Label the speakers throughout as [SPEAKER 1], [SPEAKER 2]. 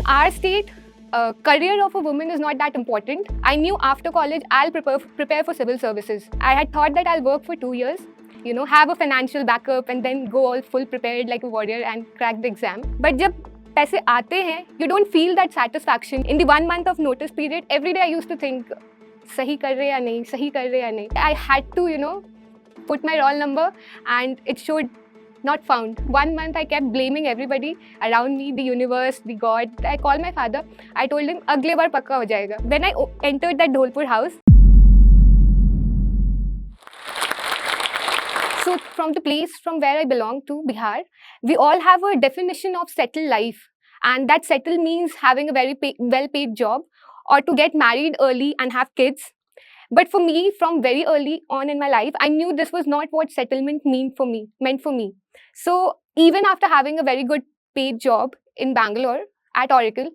[SPEAKER 1] our state, career of a woman is not that important. I knew after college I'll prepare for civil services. I had thought that I'll work for 2 years, have a financial backup and then go all full prepared like a warrior and crack the exam. But जब पैसे आते हैं, you don't feel that satisfaction. In the 1 month of notice period, every day I used to think, सही कर रहे या नहीं, सही कर रहे या नहीं. I had to, put my roll number and it showed not found. 1 month I kept blaming everybody around me, the universe, the God. I called my father. I told him, अगले बार पक्का हो जाएगा. When I entered that Dholpur house, so from the place from where I belong to, Bihar, we all have a definition of settled life. And that settle means having a very well-paid job or to get married early and have kids. But for me, from very early on in my life, I knew this was not what settlement meant for me. So even after having a very good paid job in Bangalore at Oracle,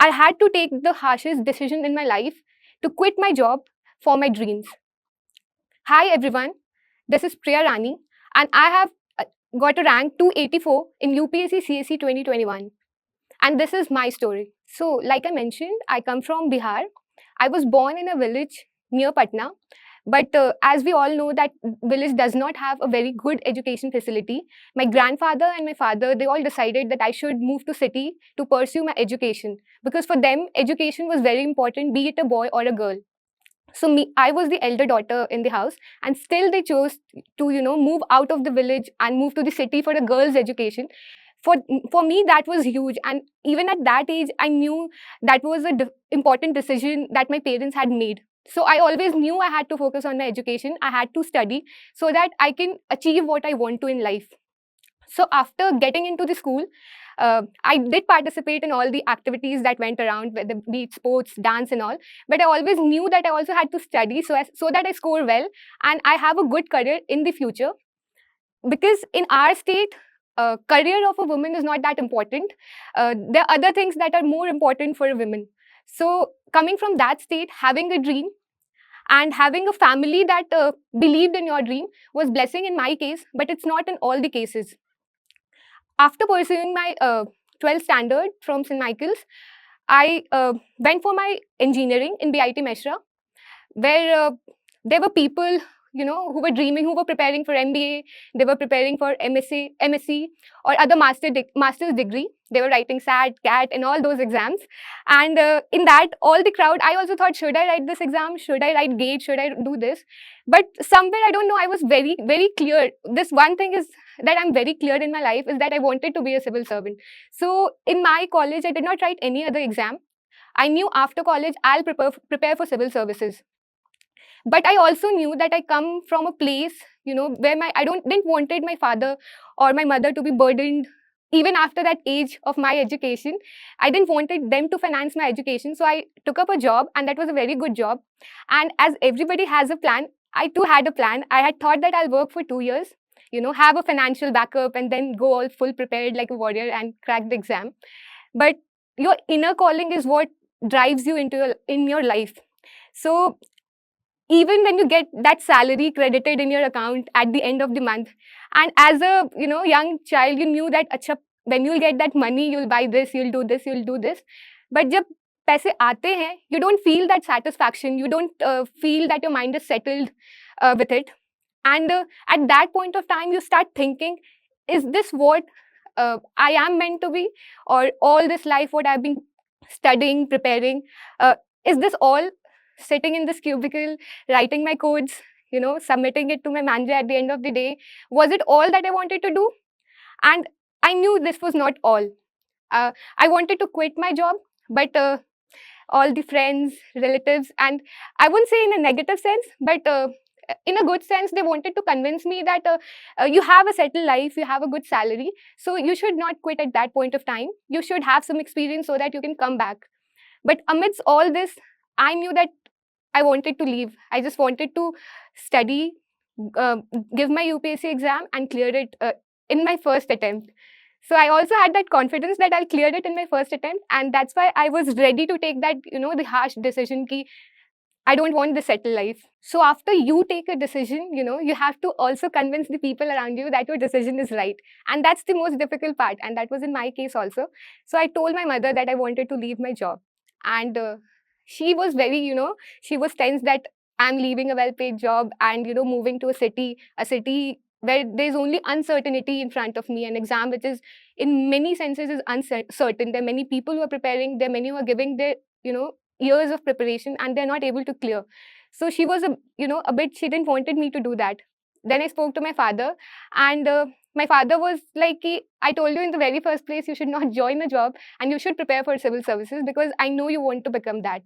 [SPEAKER 1] I had to take the harshest decision in my life to quit my job for my dreams. Hi everyone, this is Priya Rani and I have got a rank 284 in UPSC CSC 2021. And this is my story. So like I mentioned, I come from Bihar. I was born in a village near Patna. But as we all know, that village does not have a very good education facility. My grandfather and my father, they all decided that I should move to city to pursue my education. Because for them, education was very important, be it a boy or a girl. So I was the elder daughter in the house, and still they chose to, move out of the village and move to the city for a girl's education. For me, that was huge. And even at that age, I knew that was an important decision that my parents had made. So I always knew I had to focus on my education. I had to study so that I can achieve what I want to in life. So after getting into the school, I did participate in all the activities that went around, whether be it sports, dance and all. But I always knew that I also had to study so that I score well and I have a good career in the future. Because in our state, career of a woman is not that important. There are other things that are more important for a woman. So coming from that state, having a dream and having a family that believed in your dream was blessing in my case, but it's not in all the cases. After pursuing my 12th standard from St. Michael's, I went for my engineering in BIT Meshra, where there were people who were dreaming, who were preparing for MBA, they were preparing for MSc or other master's degree. They were writing SAT, CAT and all those exams. And in that, all the crowd, I also thought, should I write this exam? Should I write GATE? Should I do this? But somewhere, I don't know, I was very, very clear. This one thing is that I'm very clear in my life is that I wanted to be a civil servant. So in my college, I did not write any other exam. I knew after college, I'll prepare for civil services. But I also knew that I come from a place, where I didn't wanted my father or my mother to be burdened even after that age of my education. I didn't wanted them to finance my education. So I took up a job and that was a very good job. And as everybody has a plan, I too had a plan. I had thought that I'll work for 2 years, have a financial backup and then go all full prepared like a warrior and crack the exam. But your inner calling is what drives you in your life. So even when you get that salary credited in your account at the end of the month, and as a young child, you knew that acha, when you'll get that money, you'll buy this, you'll do this, you'll do this. But jab paise aate hain, you don't feel that satisfaction, you don't feel that your mind is settled with it. And at that point of time, you start thinking, is this what I am meant to be? Or all this life, what I've been studying, preparing, is this all? Sitting in this cubicle, writing my codes, submitting it to my manager at the end of the day. Was it all that I wanted to do? And I knew this was not all. I wanted to quit my job, but all the friends, relatives, and I wouldn't say in a negative sense, but in a good sense, they wanted to convince me that you have a settled life, you have a good salary, so you should not quit at that point of time. You should have some experience so that you can come back. But amidst all this, I knew that I wanted to leave. I just wanted to study, give my UPSC exam and clear it in my first attempt. So I also had that confidence that I'll clear it in my first attempt, and that's why I was ready to take that, the harsh decision ki I don't want the settled life. So after you take a decision, you have to also convince the people around you that your decision is right. And that's the most difficult part. And that was in my case also. So I told my mother that I wanted to leave my job. And she was very, she was tense that I'm leaving a well-paid job and, moving to a city where there's only uncertainty in front of me, an exam which is in many senses is uncertain. There are many people who are preparing, there are many who are giving their, years of preparation and they're not able to clear. So she was a bit, she didn't wanted me to do that. Then I spoke to my father, and my father was like, I told you in the very first place you should not join a job and you should prepare for civil services because I know you want to become that.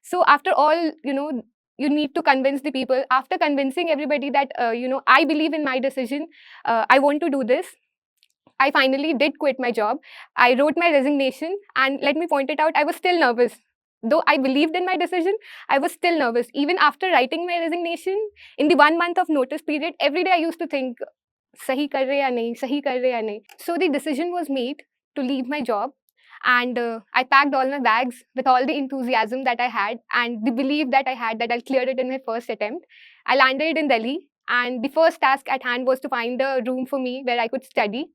[SPEAKER 1] So after all, you need to convince the people. After convincing everybody that I believe in my decision, I want to do this, I finally did quit my job. I wrote my resignation, and let me point it out, I was still nervous. Though I believed in my decision, I was still nervous. Even after writing my resignation, in the 1 month of notice period, every day I used to think, sahi kar rahe ya nahi, sahi kar rahe ya nahi. So the decision was made to leave my job, and I packed all my bags with all the enthusiasm that I had and the belief that I had that I'll clear it in my first attempt. I landed in Delhi, and the first task at hand was to find a room for me where I could study.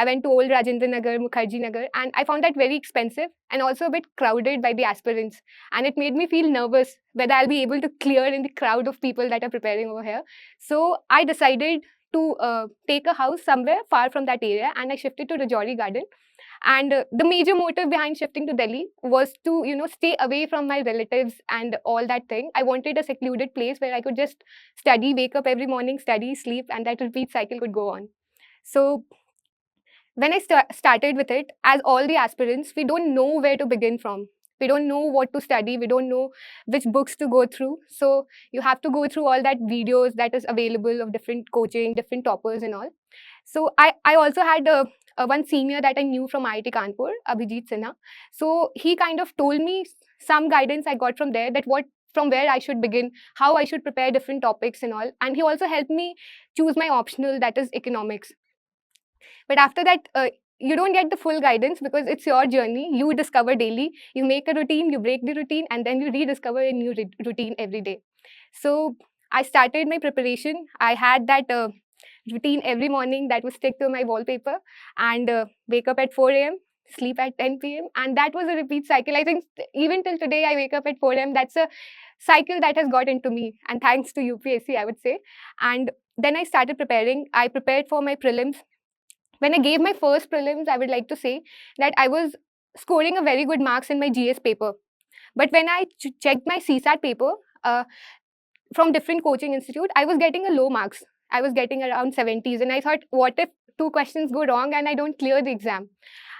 [SPEAKER 1] I went to Old Rajendra Nagar, Mukherjee Nagar, and I found that very expensive and also a bit crowded by the aspirants. And it made me feel nervous whether I'll be able to clear in the crowd of people that are preparing over here. So I decided to take a house somewhere far from that area, and I shifted to Rajouri Garden. And the major motive behind shifting to Delhi was to, stay away from my relatives and all that thing. I wanted a secluded place where I could just study, wake up every morning, study, sleep, and that repeat cycle could go on. So when I started with it, as all the aspirants, we don't know where to begin from. We don't know what to study. We don't know which books to go through. So you have to go through all that videos that is available of different coaching, different toppers and all. So I also had one senior that I knew from IIT Kanpur, Abhijit Sinha. So he kind of told me some guidance I got from there, that from where I should begin, how I should prepare different topics and all. And he also helped me choose my optional, that is economics. But after that, you don't get the full guidance because it's your journey. You discover daily. You make a routine, you break the routine, and then you rediscover a new routine every day. So I started my preparation. I had that routine every morning that would stick to my wallpaper, and wake up at 4 a.m., sleep at 10 p.m. And that was a repeat cycle. I think even till today, I wake up at 4 a.m. That's a cycle that has got into me. And thanks to UPSC, I would say. And then I started preparing. I prepared for my prelims. When I gave my first prelims, I would like to say that I was scoring a very good marks in my GS paper. But when I checked my CSAT paper from different coaching institute, I was getting a low marks. I was getting around 70s. And I thought, what if 2 questions go wrong and I don't clear the exam?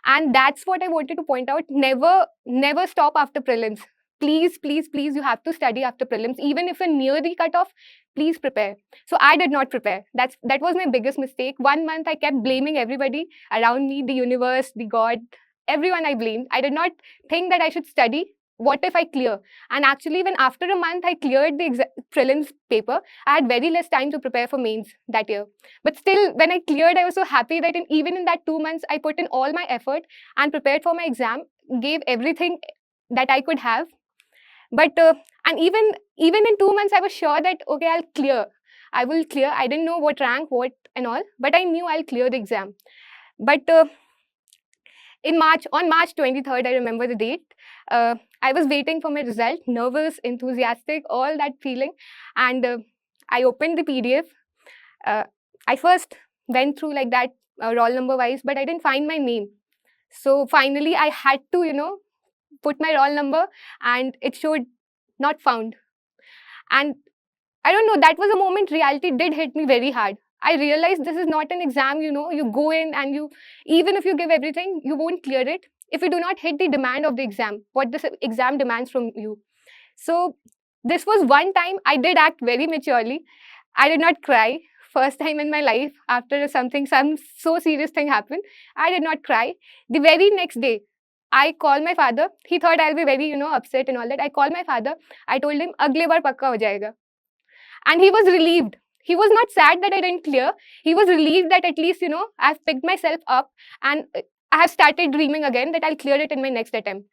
[SPEAKER 1] And that's what I wanted to point out. Never stop after prelims. Please, please, please, you have to study after prelims. Even if you're near the cutoff, please prepare. So I did not prepare. That was my biggest mistake. 1 month, I kept blaming everybody around me, the universe, the God, everyone I blamed. I did not think that I should study. What if I clear? And actually, even after a month, I cleared the prelims paper. I had very less time to prepare for mains that year. But still, when I cleared, I was so happy that even in that 2 months, I put in all my effort and prepared for my exam, gave everything that I could have. But and even in 2 months, I was sure that okay, I'll clear. I will clear. I didn't know what rank, what and all, but I knew I'll clear the exam. But on March 23rd, I remember the date. I was waiting for my result, nervous, enthusiastic, all that feeling, and I opened the PDF. I first went through like that roll number wise, but I didn't find my name. So finally, I had to put my roll number, and it showed not found. And I don't know, that was a moment reality did hit me very hard. I realized this is not an exam, you go in and even if you give everything, you won't clear it if you do not hit the demand of the exam, what this exam demands from you. So this was one time I did act very maturely. I did not cry. First time in my life after some so serious thing happened. I did not cry. The very next day, I called my father. He thought I'll be very, upset and all that. I called my father. I told him, "Agle baar pakka ho jayega." And he was relieved. He was not sad that I didn't clear. He was relieved that at least, I've picked myself up and I have started dreaming again that I'll clear it in my next attempt.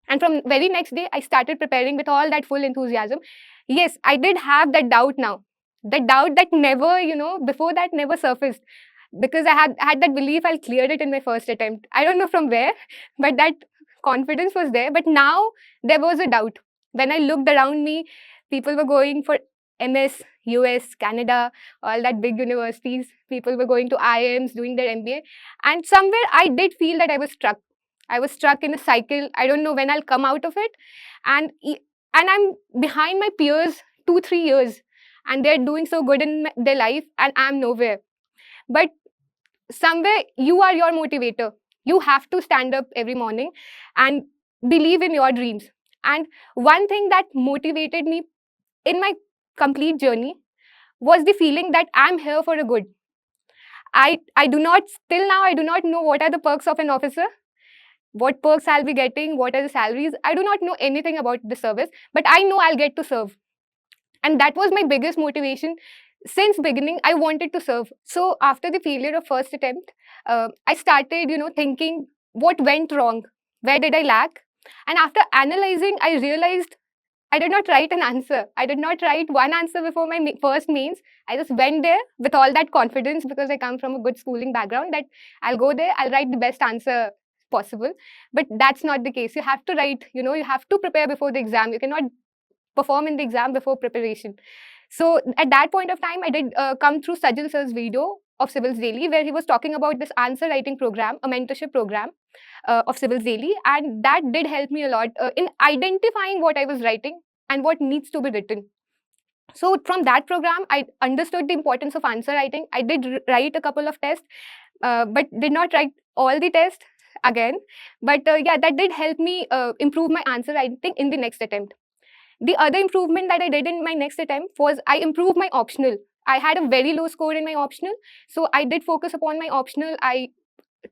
[SPEAKER 1] And from very next day, I started preparing with all that full enthusiasm. Yes, I did have that doubt now. The doubt that never, before that never surfaced, because I had that belief I'll clear it in my first attempt. I don't know from where, but that confidence was there. But now there was a doubt. When I looked around me, people were going for MS, US, Canada, all that big universities. People were going to IIMs, doing their MBA. And somewhere I did feel that I was stuck. I was stuck in a cycle. I don't know when I'll come out of it. And, and I'm behind my peers 2, 3 years. And they're doing so good in their life, and I'm nowhere. But somewhere you are your motivator. You have to stand up every morning and believe in your dreams. And one thing that motivated me in my complete journey was the feeling that I'm here for a good. I do not, till now, I do not know what are the perks of an officer, what perks I'll be getting, what are the salaries. I do not know anything about the service, but I know I'll get to serve. And that was my biggest motivation. Since beginning, I wanted to serve. So after the failure of first attempt, I started, thinking what went wrong, where did I lack? And after analyzing, I realized I did not write an answer. I did not write one answer before my first mains. I just went there with all that confidence, because I come from a good schooling background, that I'll go there, I'll write the best answer possible. But that's not the case. You have to write, you have to prepare before the exam. You cannot perform in the exam before preparation. So at that point of time, I did come through Sajal sir's video of Civils Daily, where he was talking about this answer writing program, a mentorship program of Civils Daily. And that did help me a lot in identifying what I was writing and what needs to be written. So from that program, I understood the importance of answer writing. I did write a couple of tests, but did not write all the tests again. But yeah, that did help me improve my answer writing in the next attempt. The other improvement that I did in my next attempt was I improved my optional. I had a very low score in my optional, so I did focus upon my optional. I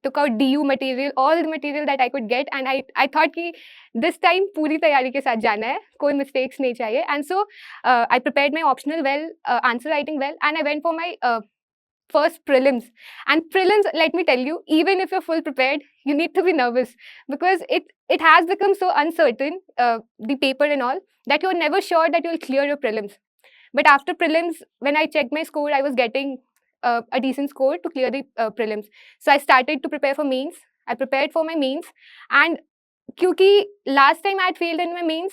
[SPEAKER 1] took out DU material, all the material that I could get, and I thought कि this time पूरी तैयारी के साथ जाना है, कोई mistakes नहीं चाहिए. And so I prepared my optional well, answer writing well, and I went for my first prelims. And prelims, let me tell you, even if you're full prepared, you need to be nervous, because it has become so uncertain, the paper and all, that you're never sure that you'll clear your prelims. But after prelims, when I checked my score, I was getting a decent score to clear the prelims. So I started to prepare for mains. I prepared for my mains, and क्योंकि last time I had failed in my mains,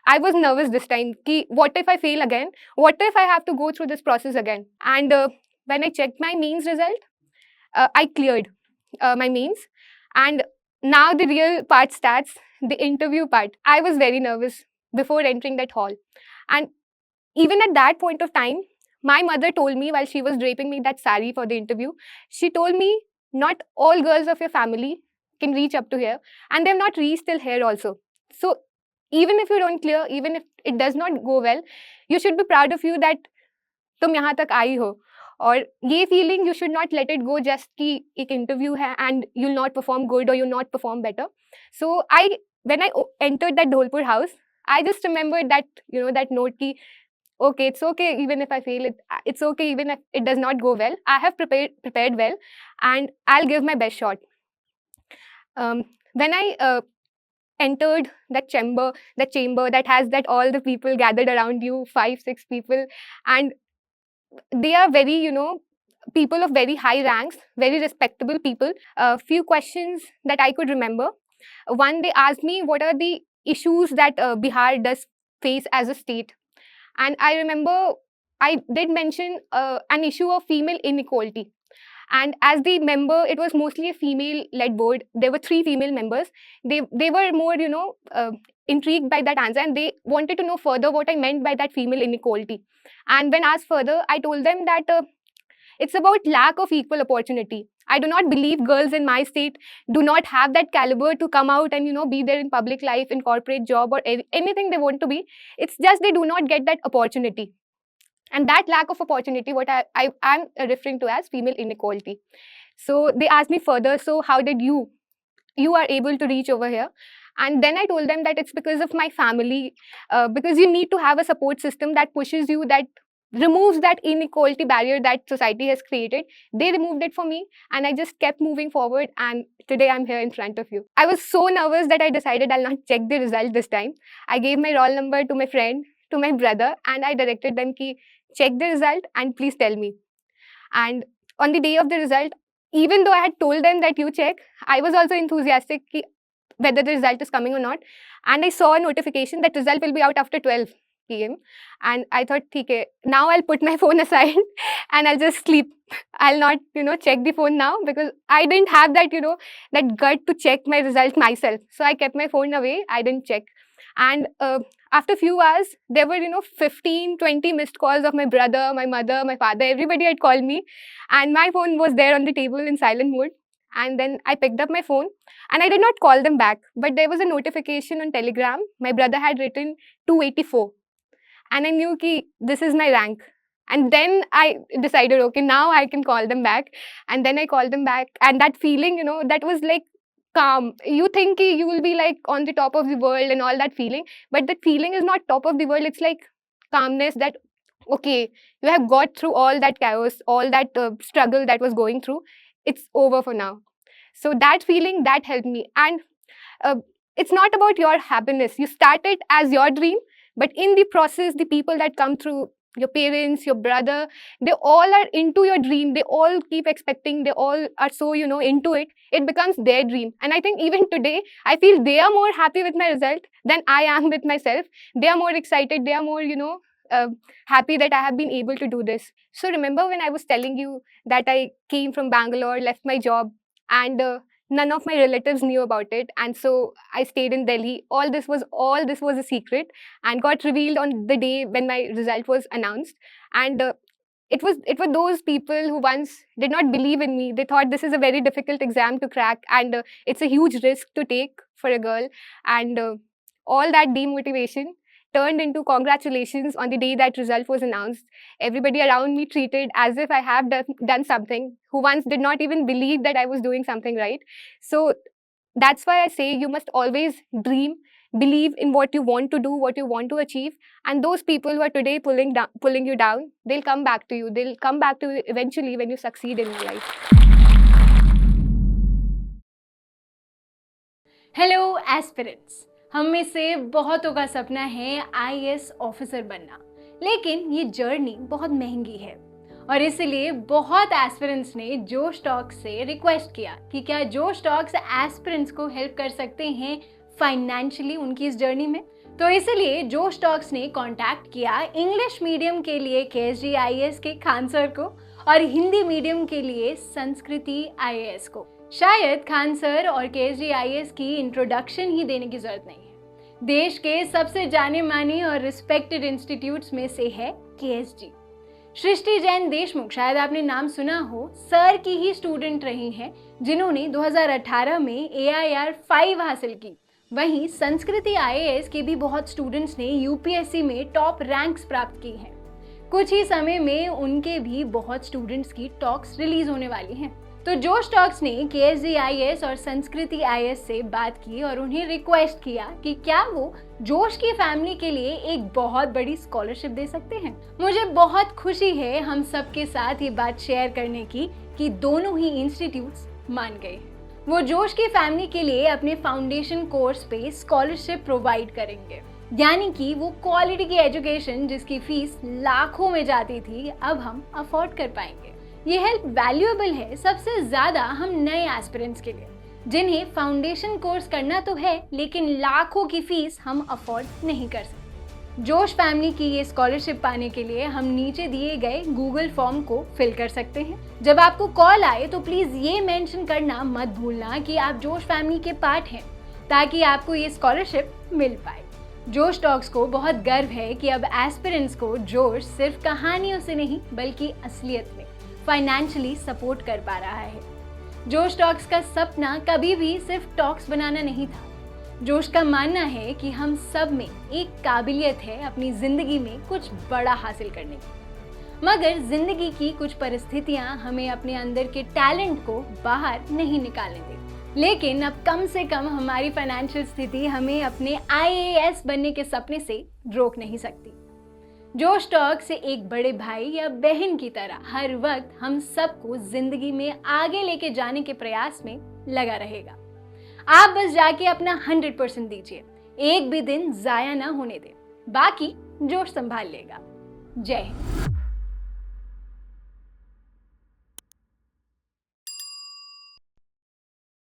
[SPEAKER 1] I was nervous this time. Ki, what if I fail again? What if I have to go through this process again? And when I checked my mains result, I cleared my mains. And now the real part starts, the interview part. I was very nervous before entering that hall. And even at that point of time, my mother told me while she was draping me that sari for the interview, she told me, not all girls of your family can reach up to here, and they've not reached till here also. So even if you don't clear, even if it does not go well, you should be proud of you that तुम यहाँ तक आई हो. और ये feeling you should not let it go just कि एक interview है and you'll not perform good or you'll not perform better. So when I entered that Dholpur house, I just remembered that, that note ki, okay, it's okay even if I fail it. It's okay even if it does not go well. I have prepared well, and I'll give my best shot. When I entered that chamber that has that all the people gathered around you, 5, 6 people, and they are very, people of very high ranks, very respectable people. A few questions that I could remember. One, they asked me what are the issues that Bihar does face as a state. And I remember I did mention an issue of female inequality. And as the member, it was mostly a female-led board. There were 3 female members. They were more, intrigued by that answer, and they wanted to know further what I meant by that female inequality. And when asked further, I told them that it's about lack of equal opportunity. I do not believe girls in my state do not have that caliber to come out and, be there in public life, in corporate job, or anything they want to be. It's just they do not get that opportunity. And that lack of opportunity, what I'm referring to as female inequality. So they asked me further, so how did you are able to reach over here? And then I told them that it's because of my family, because you need to have a support system that pushes you, that removes that inequality barrier that society has created. They removed it for me, and I just kept moving forward, and today I'm here in front of you. I was so nervous that I decided I'll not check the result this time. I gave my roll number to my friend, to my brother, and I directed them ki check the result and please tell me. And on the day of the result, even though I had told them that you check, I was also enthusiastic ki whether the result is coming or not. And I saw a notification that result will be out after 12 p.m. And I thought, okay, now I'll put my phone aside and I'll just sleep. I'll not, check the phone now, because I didn't have that, that gut to check my result myself. So I kept my phone away. I didn't check. And after a few hours, there were, 15, 20 missed calls of my brother, my mother, my father. Everybody had called me. And my phone was there on the table in silent mode. And then I picked up my phone and I did not call them back. But there was a notification on Telegram. My brother had written 284. And I knew ki this is my rank. And then I decided, okay, now I can call them back. And then I called them back. And that feeling, that was like calm. You think ki you will be like on the top of the world and all that feeling. But that feeling is not top of the world. It's like calmness that, okay, you have got through all that chaos, all that struggle that was going through. It's over for now. So that feeling, that helped me. And it's not about your happiness. You started as your dream, but in the process, the people that come through, your parents, your brother, they all are into your dream. They all keep expecting. They all are so, into it. It becomes their dream. And I think even today, I feel they are more happy with my result than I am with myself. They are more excited. They are more, happy that I have been able to do this. So remember when I was telling you that I came from Bangalore, left my job, and none of my relatives knew about it, and so I stayed in Delhi. All this was a secret, and got revealed on the day when my result was announced. And it were those people who once did not believe in me. They thought this is a very difficult exam to crack, and it's a huge risk to take for a girl. And all that demotivation turned into congratulations on the day that result was announced. Everybody around me treated as if I have done something, who once did not even believe that I was doing something right. So that's why I say you must always dream, believe in what you want to do, what you want to achieve. And those people who are today pulling you down, they'll come back to you. They'll come back to you eventually when you succeed in your life.
[SPEAKER 2] Hello aspirants, हम में से बहुतों का सपना है IAS officer बनना, लेकिन ये जर्नी बहुत महंगी है और इसलिए बहुत एस्पिरेंट्स ने जोश टॉक्स से रिक्वेस्ट किया कि क्या जोश टॉक्स एस्पिरेंट्स को हेल्प कर सकते हैं फाइनेंशियली उनकी इस जर्नी में। तो इसलिए जोश टॉक्स ने कांटेक्ट किया इंग्लिश मीडियम के लिए KSG IAS के खान सर को और हिंदी मीडियम के लिए संस्कृति IAS को। शायद खान सर और KSG IAS की इंट्रोडक्शन ही देने की जरूरत नहीं है। देश के सबसे जाने माने और रिस्पेक्टेड इंस्टीट्यूट्स में से है KSG। सृष्टि जैन देशमुख, शायद आपने नाम सुना हो, सर की ही स्टूडेंट रही हैं जिन्होंने 2018 में AIR 5 हासिल की। वहीं संस्कृति IAS के भी बहुत स्टूडेंट्स ने UPSC में टॉप रैंक्स प्राप्त की हैं। कुछ ही समय में उनके भी बहुत स्टूडेंट्स की टॉक्स रिलीज होने वाली हैं। तो जोश टॉक्स ने KSG IAS और संस्कृति IAS से बात की और उन्हें रिक्वेस्ट किया कि क्या वो जोश की फैमिली के लिए एक बहुत बड़ी स्कॉलरशिप दे सकते हैं। मुझे बहुत खुशी है हम सबके साथ ये बात शेयर करने की कि दोनों ही इंस्टीट्यूट्स मान गए। वो जोश की फैमिली के लिए अपने फाउंडेशन कोर्स पे स्कॉलरशिप प्रोवाइड करेंगे, यानी कि वो क्वालिटी की एजुकेशन जिसकी फीस लाखों में जाती थी अब हम अफोर्ड कर पाएंगे। ये हेल्प वैल्यूएबल है सबसे ज्यादा हम नए एस्पिरेंट्स के लिए, जिन्हें फाउंडेशन कोर्स करना तो है लेकिन लाखों की फीस हम अफोर्ड नहीं कर सकते। जोश फैमिली की ये स्कॉलरशिप पाने के लिए हम नीचे दिए गए गूगल फॉर्म को फिल कर सकते हैं। जब आपको कॉल आए तो प्लीज ये मेंशन करना मत भूलना कि आप जोश फैमिली के पार्ट हैं, ताकि आपको ये स्कॉलरशिप मिल पाए। जोश टॉक्स को बहुत गर्व है कि अब एस्पिरेंट्स को जोश सिर्फ कहानियों से नहीं बल्कि असलियत में फाइनेंशियली सपोर्ट कर पा रहा है। जोश टॉक्स का सपना कभी भी सिर्फ टॉक्स बनाना नहीं था। जोश का मानना है कि हम सब में एक काबिलियत है अपनी जिंदगी में कुछ बड़ा हासिल करने की, मगर जिंदगी की कुछ परिस्थितियां हमें अपने अंदर के टैलेंट को बाहर नहीं निकालने देती। लेकिन अब कम से कम हमारी फाइनेंशियल स्थिति हमें अपने IAS बनने के सपने से रोक नहीं सकती। जोश टॉक से एक बड़े भाई या बहन की तरह हर वक्त हम सबको जिंदगी में आगे लेके जाने के प्रयास में लगा रहेगा। आप बस जाके अपना 100% दीजिए, एक भी दिन जाया ना होने दें, बाकी जोश संभाल लेगा। जय हिंद।